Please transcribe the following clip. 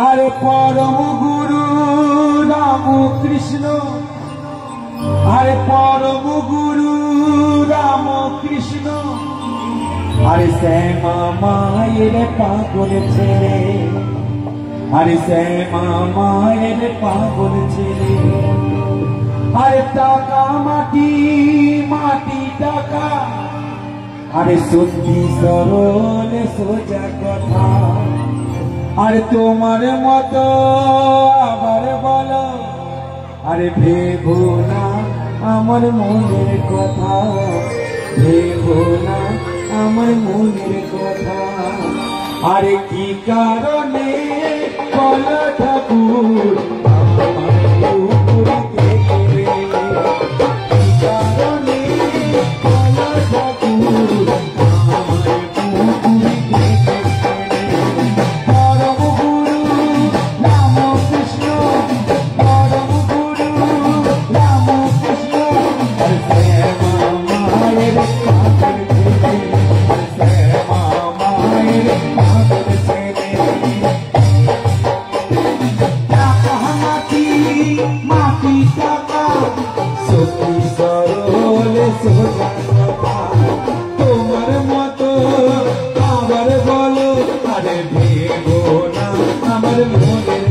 আরে পরম গুরু রামকৃষ্ণ, আরে পরম গুরু রামকৃষ্ণ, আরে শ্যামা মায়ের পাগল ছেলে, আরে শ্যামা মায়ের পাগল ছেলে। আরে টাকা মাটি মাটি টাকা, আরে সত্যি সরল সোজা কথা। আরে তোমার মতো আবার বলো, আরে ভেবো না আমার মনের কথা, ভেবো না আমার মনের কথা। আরে কি কারণে বলো ঠাকুর তোমার মতো আবার বলো, আরে ভেবো না আমার মনের